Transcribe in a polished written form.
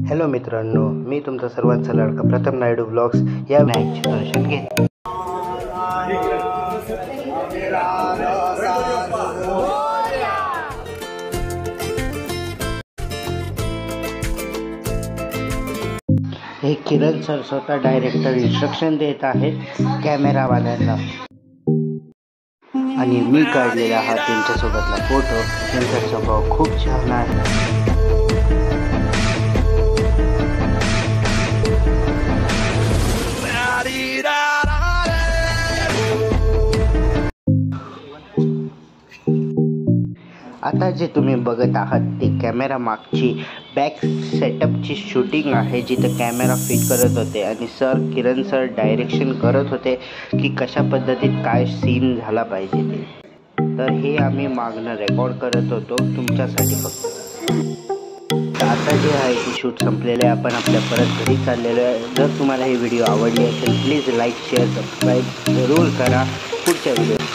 Hello मित्रांनो, मी तुमचा सर्वांचा लाडका प्रथम नायडू ब्लॉग्स या मॅचचे दर्शन घेते। हे किरण सर स्वतः डायरेक्टर इन्स्ट्रक्शन देत आहेत कॅमेरावाल्यांना आणि मी काढलेला हा त्यांच्यासोबतला फोटो। त्यांचा स्वभाव खूप छान आहे। आता जे तुम्ही बघत आहात ते कॅमेरा मागची बॅक सेटअपची शूटिंग आहे, जिथे कॅमेरा फिट करत होते आणि किरण सर डायरेक्शन करत होते की कशा पद्धतीत काय सीन झाला पाहिजे ते। तर हे आम्ही मागणं रेकॉर्ड करत होतो तुमच्यासाठी फक्त। आता जे आहे ते शूट संपलेले आहे, आपण आपल्या परत घरी चाललेलो आहे। जर तुम्हाला हे व्हिडिओ आवडले असेल प्लीज लाईक शेअर सबस्क्राईब जरूर करा। पुढच्या व्हिडिओ